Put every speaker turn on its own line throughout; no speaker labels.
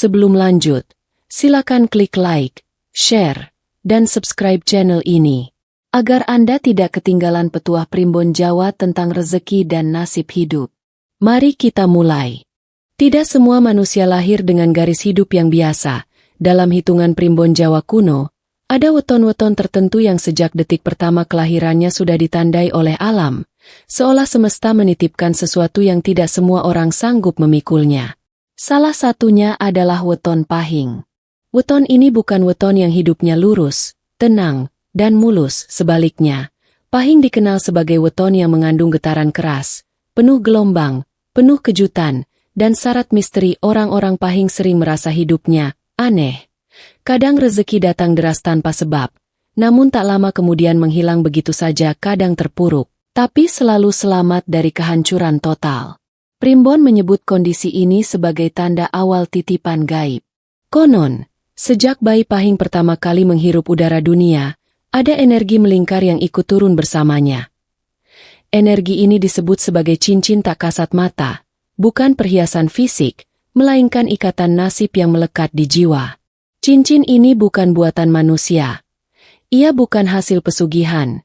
Sebelum lanjut, silakan klik like, share, dan subscribe channel ini, agar Anda tidak ketinggalan petuah Primbon Jawa tentang rezeki dan nasib hidup. Mari kita mulai. Tidak semua manusia lahir dengan garis hidup yang biasa. Dalam hitungan Primbon Jawa kuno, ada weton-weton tertentu yang sejak detik pertama kelahirannya sudah ditandai oleh alam, seolah semesta menitipkan sesuatu yang tidak semua orang sanggup memikulnya. Salah satunya adalah weton Pahing. Weton ini bukan weton yang hidupnya lurus, tenang, dan mulus. Sebaliknya, Pahing dikenal sebagai weton yang mengandung getaran keras, penuh gelombang, penuh kejutan, dan syarat misteri. Orang-orang Pahing sering merasa hidupnya aneh. Kadang rezeki datang deras tanpa sebab, namun tak lama kemudian menghilang begitu saja. Kadang terpuruk, tapi selalu selamat dari kehancuran total. Primbon menyebut kondisi ini sebagai tanda awal titipan gaib. Konon, sejak bayi Pahing pertama kali menghirup udara dunia, ada energi melingkar yang ikut turun bersamanya. Energi ini disebut sebagai cincin tak kasat mata, bukan perhiasan fisik, melainkan ikatan nasib yang melekat di jiwa. Cincin ini bukan buatan manusia. Ia bukan hasil pesugihan.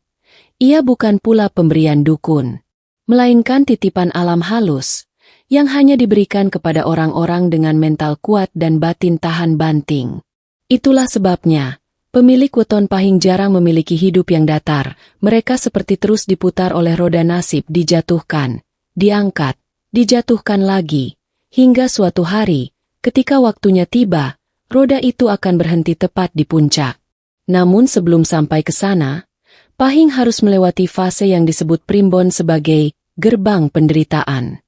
Ia bukan pula pemberian dukun, melainkan titipan alam halus, yang hanya diberikan kepada orang-orang dengan mental kuat dan batin tahan banting. Itulah sebabnya, pemilik weton Pahing jarang memiliki hidup yang datar. Mereka seperti terus diputar oleh roda nasib, dijatuhkan, diangkat, dijatuhkan lagi, hingga suatu hari, ketika waktunya tiba, roda itu akan berhenti tepat di puncak. Namun sebelum sampai ke sana, Pahing harus melewati fase yang disebut Primbon sebagai gerbang penderitaan.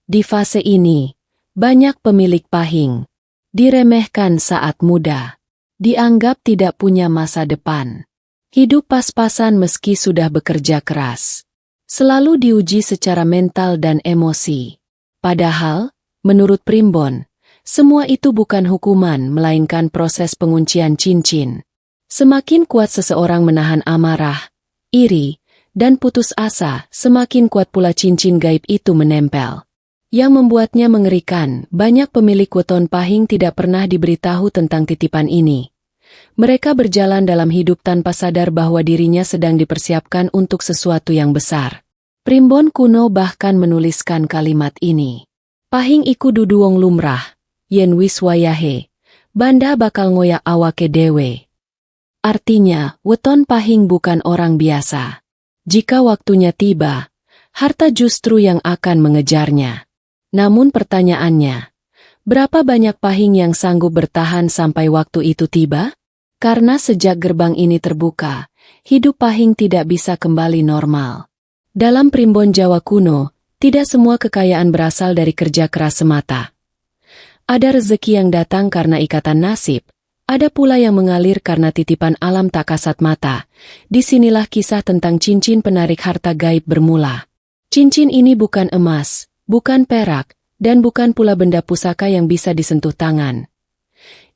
Di fase ini, banyak pemilik Pahing diremehkan saat muda, dianggap tidak punya masa depan. Hidup pas-pasan meski sudah bekerja keras. Selalu diuji secara mental dan emosi. Padahal, menurut Primbon, semua itu bukan hukuman melainkan proses penguncian cincin. Semakin kuat seseorang menahan amarah, iri, dan putus asa, semakin kuat pula cincin gaib itu menempel. Yang membuatnya mengerikan, banyak pemilik weton Pahing tidak pernah diberitahu tentang titipan ini. Mereka berjalan dalam hidup tanpa sadar bahwa dirinya sedang dipersiapkan untuk sesuatu yang besar. Primbon kuno bahkan menuliskan kalimat ini. Pahing iku dudu wong lumrah, yen wis wayahe, banda bakal ngoyak awake dewe. Artinya, weton Pahing bukan orang biasa. Jika waktunya tiba, harta justru yang akan mengejarnya. Namun pertanyaannya, berapa banyak Pahing yang sanggup bertahan sampai waktu itu tiba? Karena sejak gerbang ini terbuka, hidup Pahing tidak bisa kembali normal. Dalam Primbon Jawa kuno, tidak semua kekayaan berasal dari kerja keras semata. Ada rezeki yang datang karena ikatan nasib, ada pula yang mengalir karena titipan alam tak kasat mata. Disinilah kisah tentang cincin penarik harta gaib bermula. Cincin ini bukan emas, bukan perak, dan bukan pula benda pusaka yang bisa disentuh tangan.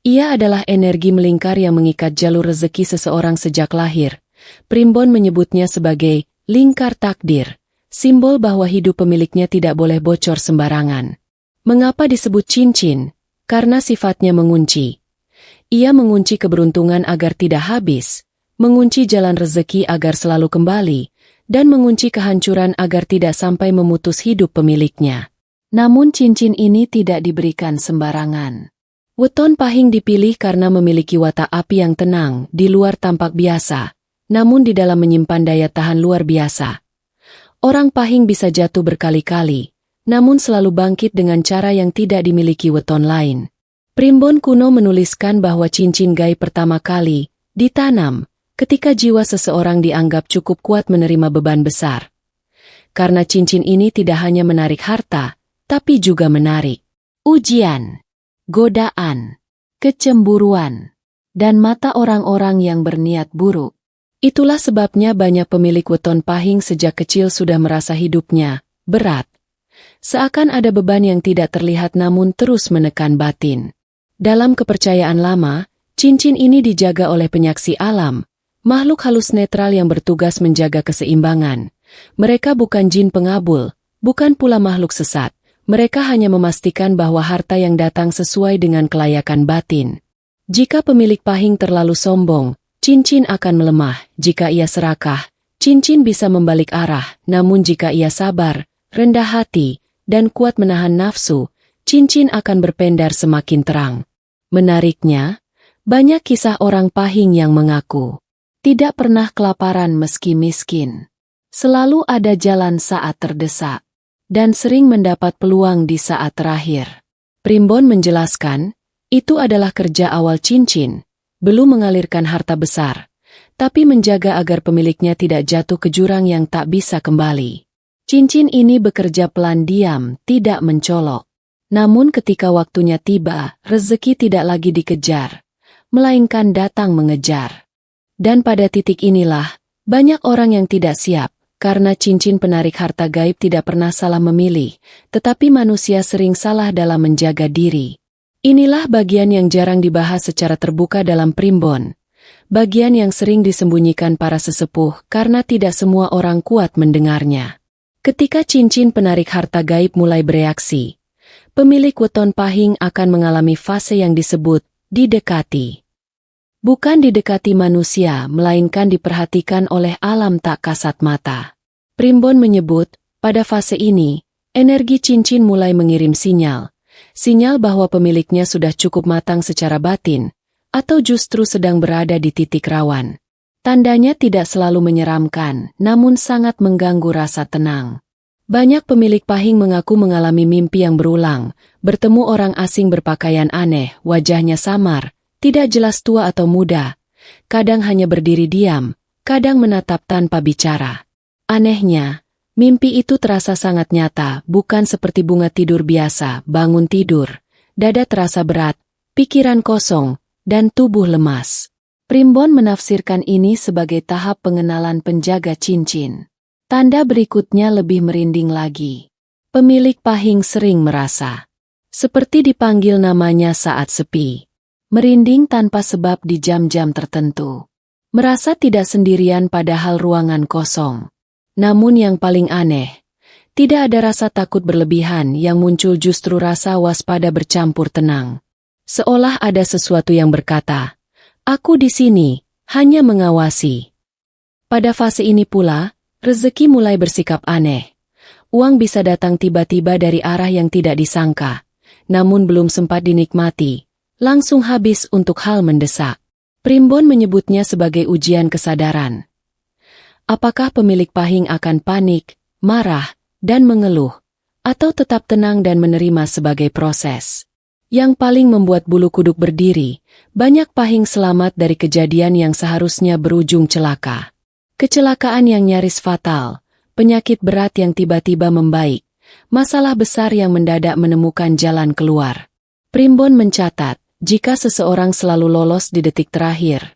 Ia adalah energi melingkar yang mengikat jalur rezeki seseorang sejak lahir. Primbon menyebutnya sebagai lingkar takdir, simbol bahwa hidup pemiliknya tidak boleh bocor sembarangan. Mengapa disebut cincin? Karena sifatnya mengunci. Ia mengunci keberuntungan agar tidak habis, mengunci jalan rezeki agar selalu kembali, dan mengunci kehancuran agar tidak sampai memutus hidup pemiliknya. Namun cincin ini tidak diberikan sembarangan. Weton Pahing dipilih karena memiliki watak api yang tenang, di luar tampak biasa, namun di dalam menyimpan daya tahan luar biasa. Orang Pahing bisa jatuh berkali-kali, namun selalu bangkit dengan cara yang tidak dimiliki weton lain. Primbon kuno menuliskan bahwa cincin gaib pertama kali ditanam ketika jiwa seseorang dianggap cukup kuat menerima beban besar. Karena cincin ini tidak hanya menarik harta, tapi juga menarik ujian, godaan, kecemburuan, dan mata orang-orang yang berniat buruk. Itulah sebabnya banyak pemilik weton Pahing sejak kecil sudah merasa hidupnya berat. Seakan ada beban yang tidak terlihat namun terus menekan batin. Dalam kepercayaan lama, cincin ini dijaga oleh penyaksi alam, makhluk halus netral yang bertugas menjaga keseimbangan. Mereka bukan jin pengabul, bukan pula makhluk sesat. Mereka hanya memastikan bahwa harta yang datang sesuai dengan kelayakan batin. Jika pemilik Pahing terlalu sombong, cincin akan melemah. Jika ia serakah, cincin bisa membalik arah. Namun jika ia sabar, rendah hati, dan kuat menahan nafsu, cincin akan berpendar semakin terang. Menariknya, banyak kisah orang Pahing yang mengaku tidak pernah kelaparan meski miskin. Selalu ada jalan saat terdesak, dan sering mendapat peluang di saat terakhir. Primbon menjelaskan, itu adalah kerja awal cincin, belum mengalirkan harta besar, tapi menjaga agar pemiliknya tidak jatuh ke jurang yang tak bisa kembali. Cincin ini bekerja pelan diam, tidak mencolok. Namun ketika waktunya tiba, rezeki tidak lagi dikejar, melainkan datang mengejar. Dan pada titik inilah, banyak orang yang tidak siap, karena cincin penarik harta gaib tidak pernah salah memilih, tetapi manusia sering salah dalam menjaga diri. Inilah bagian yang jarang dibahas secara terbuka dalam Primbon. Bagian yang sering disembunyikan para sesepuh karena tidak semua orang kuat mendengarnya. Ketika cincin penarik harta gaib mulai bereaksi, pemilik weton Pahing akan mengalami fase yang disebut didekati. Bukan didekati manusia, melainkan diperhatikan oleh alam tak kasat mata. Primbon menyebut, pada fase ini, energi cincin mulai mengirim sinyal bahwa pemiliknya sudah cukup matang secara batin, atau justru sedang berada di titik rawan. Tandanya tidak selalu menyeramkan, namun sangat mengganggu rasa tenang. Banyak pemilik Pahing mengaku mengalami mimpi yang berulang, bertemu orang asing berpakaian aneh, wajahnya samar, tidak jelas tua atau muda, kadang hanya berdiri diam, kadang menatap tanpa bicara. Anehnya, mimpi itu terasa sangat nyata, bukan seperti bunga tidur biasa, bangun tidur, dada terasa berat, pikiran kosong, dan tubuh lemas. Primbon menafsirkan ini sebagai tahap pengenalan penjaga cincin. Tanda berikutnya lebih merinding lagi. Pemilik Pahing sering merasa seperti dipanggil namanya saat sepi. Merinding tanpa sebab di jam-jam tertentu. Merasa tidak sendirian padahal ruangan kosong. Namun yang paling aneh, tidak ada rasa takut berlebihan, yang muncul justru rasa waspada bercampur tenang. Seolah ada sesuatu yang berkata, "Aku di sini, hanya mengawasi." Pada fase ini pula, rezeki mulai bersikap aneh. Uang bisa datang tiba-tiba dari arah yang tidak disangka, namun belum sempat dinikmati, langsung habis untuk hal mendesak. Primbon menyebutnya sebagai ujian kesadaran. Apakah pemilik Pahing akan panik, marah, dan mengeluh, atau tetap tenang dan menerima sebagai proses? Yang paling membuat bulu kuduk berdiri, banyak Pahing selamat dari kejadian yang seharusnya berujung celaka. Kecelakaan yang nyaris fatal, penyakit berat yang tiba-tiba membaik, masalah besar yang mendadak menemukan jalan keluar. Primbon mencatat, jika seseorang selalu lolos di detik terakhir,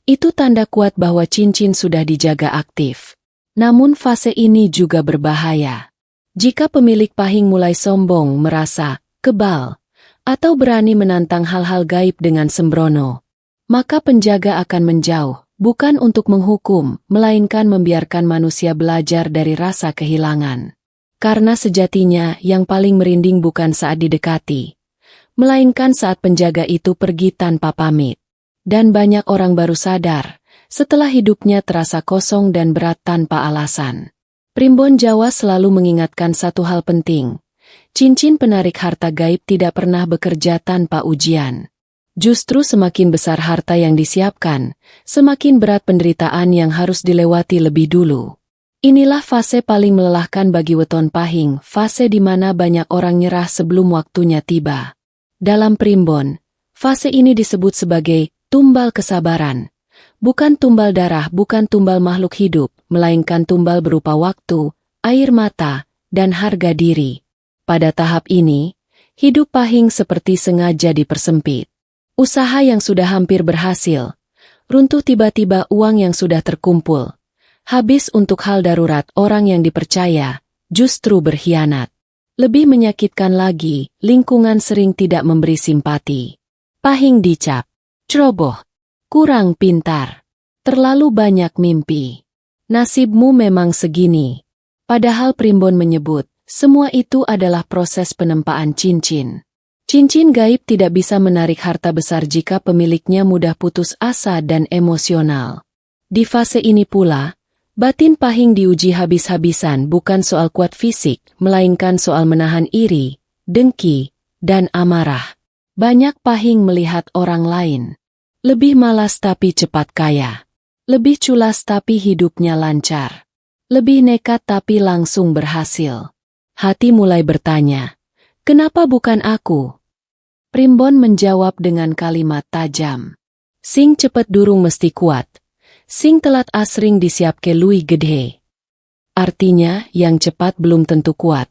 itu tanda kuat bahwa cincin sudah dijaga aktif. Namun fase ini juga berbahaya. Jika pemilik Pahing mulai sombong, merasa kebal, atau berani menantang hal-hal gaib dengan sembrono, maka penjaga akan menjauh, bukan untuk menghukum, melainkan membiarkan manusia belajar dari rasa kehilangan. Karena sejatinya yang paling merinding bukan saat didekati, melainkan saat penjaga itu pergi tanpa pamit. Dan banyak orang baru sadar, setelah hidupnya terasa kosong dan berat tanpa alasan. Primbon Jawa selalu mengingatkan satu hal penting. Cincin penarik harta gaib tidak pernah bekerja tanpa ujian. Justru semakin besar harta yang disiapkan, semakin berat penderitaan yang harus dilewati lebih dulu. Inilah fase paling melelahkan bagi weton Pahing, fase di mana banyak orang nyerah sebelum waktunya tiba. Dalam Primbon, fase ini disebut sebagai tumbal kesabaran. Bukan tumbal darah, bukan tumbal makhluk hidup, melainkan tumbal berupa waktu, air mata, dan harga diri. Pada tahap ini, hidup Pahing seperti sengaja dipersempit. Usaha yang sudah hampir berhasil, runtuh tiba-tiba uang yang sudah terkumpul. Habis untuk hal darurat, orang yang dipercaya justru berkhianat. Lebih menyakitkan lagi, lingkungan sering tidak memberi simpati. Pahing dicap ceroboh, kurang pintar, terlalu banyak mimpi. Nasibmu memang segini. Padahal Primbon menyebut, Semua itu adalah proses penempaan cincin. Cincin gaib tidak bisa menarik harta besar jika pemiliknya mudah putus asa dan emosional. Di fase ini pula, batin Pahing diuji habis-habisan bukan soal kuat fisik, melainkan soal menahan iri, dengki, dan amarah. Banyak Pahing melihat orang lain lebih malas tapi cepat kaya, lebih culas tapi hidupnya lancar, lebih nekat tapi langsung berhasil. Hati mulai bertanya, kenapa bukan aku? Primbon menjawab dengan kalimat tajam. Sing cepet durung mesti kuat, sing telat asring disiapke lui gedhe. Artinya, yang cepat belum tentu kuat,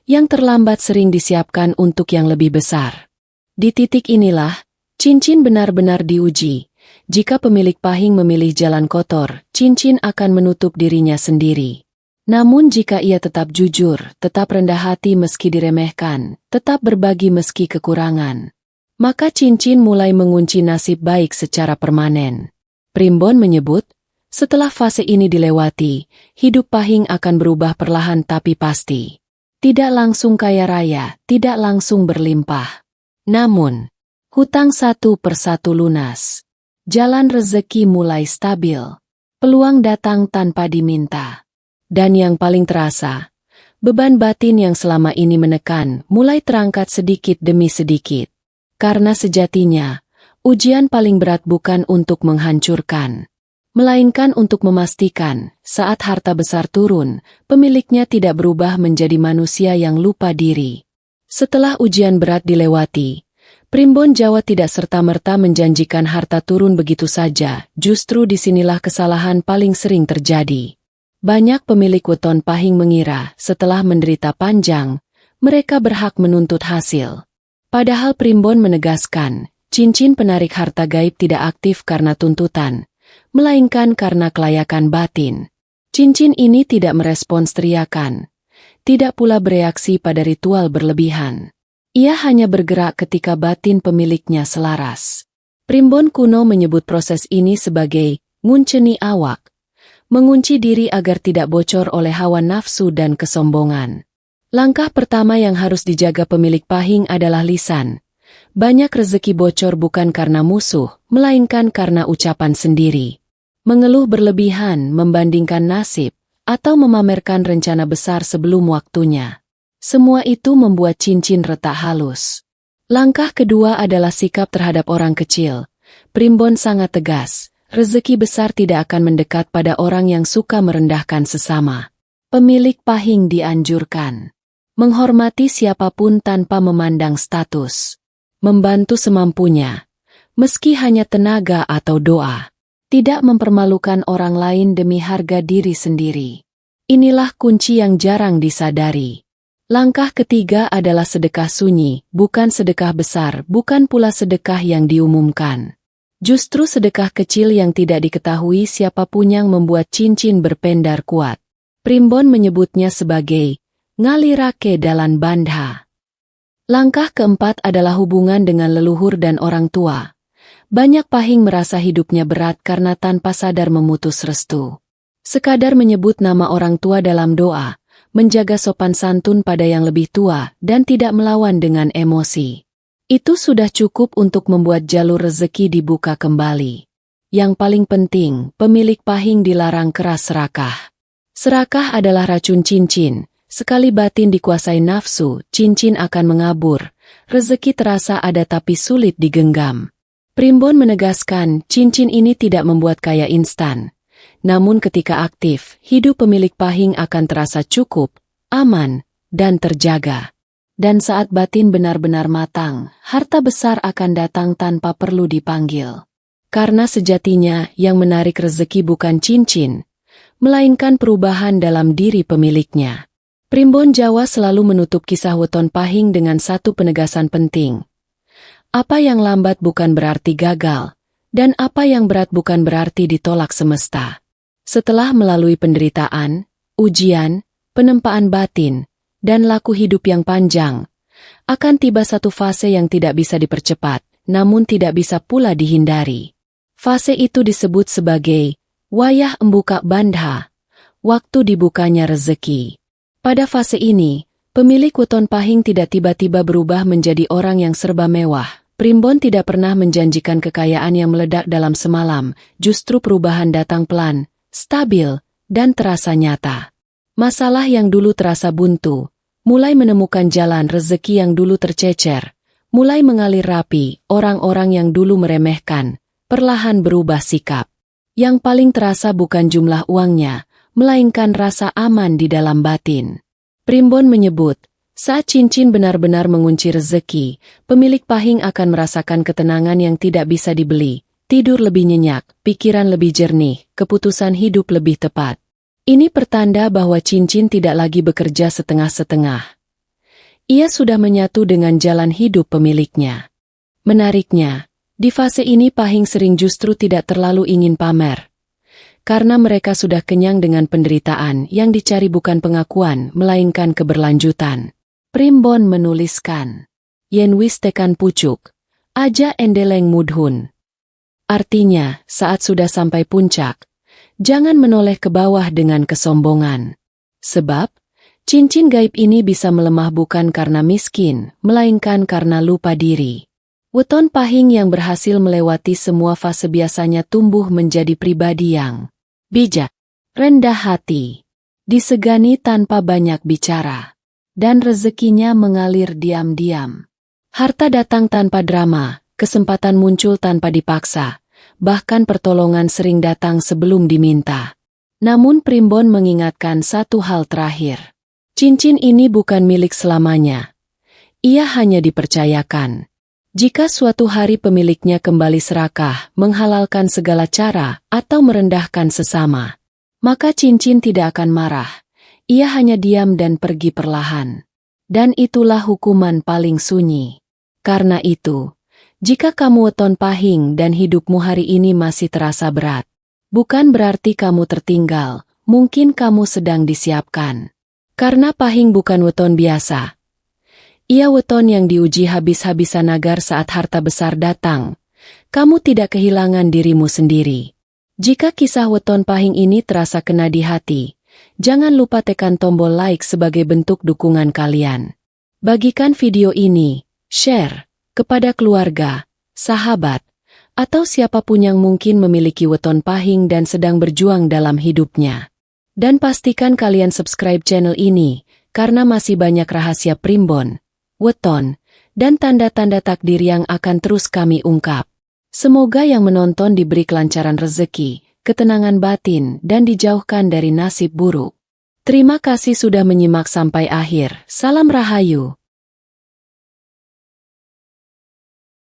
yang terlambat sering disiapkan untuk yang lebih besar. Di titik inilah, cincin benar-benar diuji. Jika pemilik Pahing memilih jalan kotor, cincin akan menutup dirinya sendiri. Namun jika ia tetap jujur, tetap rendah hati meski diremehkan, tetap berbagi meski kekurangan, maka cincin mulai mengunci nasib baik secara permanen. Primbon menyebut, setelah fase ini dilewati, hidup Pahing akan berubah perlahan tapi pasti. Tidak langsung kaya raya, tidak langsung berlimpah. Namun, hutang satu persatu lunas. Jalan rezeki mulai stabil. Peluang datang tanpa diminta. Dan yang paling terasa, beban batin yang selama ini menekan mulai terangkat sedikit demi sedikit. Karena sejatinya, ujian paling berat bukan untuk menghancurkan, melainkan untuk memastikan saat harta besar turun, pemiliknya tidak berubah menjadi manusia yang lupa diri. Setelah ujian berat dilewati, Primbon Jawa tidak serta-merta menjanjikan harta turun begitu saja, justru disinilah kesalahan paling sering terjadi. Banyak pemilik weton Pahing mengira setelah menderita panjang, mereka berhak menuntut hasil. Padahal Primbon menegaskan, cincin penarik harta gaib tidak aktif karena tuntutan, melainkan karena kelayakan batin. Cincin ini tidak merespons teriakan, tidak pula bereaksi pada ritual berlebihan. Ia hanya bergerak ketika batin pemiliknya selaras. Primbon kuno menyebut proses ini sebagai ngunceni awak, mengunci diri agar tidak bocor oleh hawa nafsu dan kesombongan. Langkah pertama yang harus dijaga pemilik Pahing adalah lisan. Banyak rezeki bocor bukan karena musuh, melainkan karena ucapan sendiri. Mengeluh berlebihan, membandingkan nasib, atau memamerkan rencana besar sebelum waktunya. Semua itu membuat cincin retak halus. Langkah kedua adalah sikap terhadap orang kecil. Primbon sangat tegas, rezeki besar tidak akan mendekat pada orang yang suka merendahkan sesama. Pemilik Pahing dianjurkan menghormati siapapun tanpa memandang status, membantu semampunya, meski hanya tenaga atau doa, tidak mempermalukan orang lain demi harga diri sendiri. Inilah kunci yang jarang disadari. Langkah ketiga adalah sedekah sunyi, bukan sedekah besar, bukan pula sedekah yang diumumkan. Justru sedekah kecil yang tidak diketahui siapapun yang membuat cincin berpendar kuat. Primbon menyebutnya sebagai ngalirake dalan bandha. Langkah keempat adalah hubungan dengan leluhur dan orang tua. Banyak Pahing merasa hidupnya berat karena tanpa sadar memutus restu. Sekadar menyebut nama orang tua dalam doa, menjaga sopan santun pada yang lebih tua, dan tidak melawan dengan emosi. Itu sudah cukup untuk membuat jalur rezeki dibuka kembali. Yang paling penting, pemilik Pahing dilarang keras serakah. Serakah adalah racun cincin. Sekali batin dikuasai nafsu, cincin akan mengabur. Rezeki terasa ada tapi sulit digenggam. Primbon menegaskan, cincin ini tidak membuat kaya instan. Namun ketika aktif, hidup pemilik Pahing akan terasa cukup, aman, dan terjaga. Dan saat batin benar-benar matang, harta besar akan datang tanpa perlu dipanggil. Karena sejatinya yang menarik rezeki bukan cincin, melainkan perubahan dalam diri pemiliknya. Primbon Jawa selalu menutup kisah weton Pahing dengan satu penegasan penting. Apa yang lambat bukan berarti gagal, dan apa yang berat bukan berarti ditolak semesta. Setelah melalui penderitaan, ujian, penempaan batin, dan laku hidup yang panjang, akan tiba satu fase yang tidak bisa dipercepat, namun tidak bisa pula dihindari. Fase itu disebut sebagai wayah embuka bandha, waktu dibukanya rezeki. Pada fase ini, Pemilik weton pahing tidak tiba-tiba berubah menjadi orang yang serba mewah. Primbon tidak pernah menjanjikan kekayaan yang meledak dalam semalam, justru perubahan datang pelan, stabil, dan terasa nyata. Masalah yang dulu terasa buntu, mulai menemukan jalan, rezeki yang dulu tercecer, mulai mengalir rapi, orang-orang yang dulu meremehkan, perlahan berubah sikap. Yang paling terasa bukan jumlah uangnya, melainkan rasa aman di dalam batin. Primbon menyebut, saat cincin benar-benar mengunci rezeki, pemilik pahing akan merasakan ketenangan yang tidak bisa dibeli, tidur lebih nyenyak, pikiran lebih jernih, keputusan hidup lebih tepat. Ini pertanda bahwa cincin tidak lagi bekerja setengah-setengah. Ia sudah menyatu dengan jalan hidup pemiliknya. Menariknya, di fase ini pahing sering justru tidak terlalu ingin pamer. Karena mereka sudah kenyang dengan penderitaan yang dicari bukan pengakuan, melainkan keberlanjutan. Primbon menuliskan, Yen wis tekan pucuk, aja endeleng mudhun. Artinya, saat sudah sampai puncak, jangan menoleh ke bawah dengan kesombongan. Sebab, cincin gaib ini bisa melemah bukan karena miskin, melainkan karena lupa diri. Weton pahing yang berhasil melewati semua fase biasanya tumbuh menjadi pribadi yang bijak, rendah hati, disegani tanpa banyak bicara, dan rezekinya mengalir diam-diam. Harta datang tanpa drama, kesempatan muncul tanpa dipaksa, bahkan pertolongan sering datang sebelum diminta. Namun Primbon mengingatkan satu hal terakhir. Cincin ini bukan milik selamanya. Ia hanya dipercayakan. Jika suatu hari pemiliknya kembali serakah, menghalalkan segala cara, atau merendahkan sesama, maka cincin tidak akan marah. Ia hanya diam dan pergi perlahan. Dan itulah hukuman paling sunyi. Karena itu, jika kamu weton pahing dan hidupmu hari ini masih terasa berat, bukan berarti kamu tertinggal, mungkin kamu sedang disiapkan. Karena pahing bukan weton biasa. Ia weton yang diuji habis-habisan agar saat harta besar datang, kamu tidak kehilangan dirimu sendiri. Jika kisah weton pahing ini terasa kena di hati, jangan lupa tekan tombol like sebagai bentuk dukungan kalian. Bagikan video ini, share, kepada keluarga, sahabat, atau siapapun yang mungkin memiliki weton pahing dan sedang berjuang dalam hidupnya. Dan pastikan kalian subscribe channel ini, karena masih banyak rahasia primbon, weton, dan tanda-tanda takdir yang akan terus kami ungkap. Semoga yang menonton diberi kelancaran rezeki, ketenangan batin, dan dijauhkan dari nasib buruk. Terima kasih sudah menyimak sampai akhir. Salam Rahayu.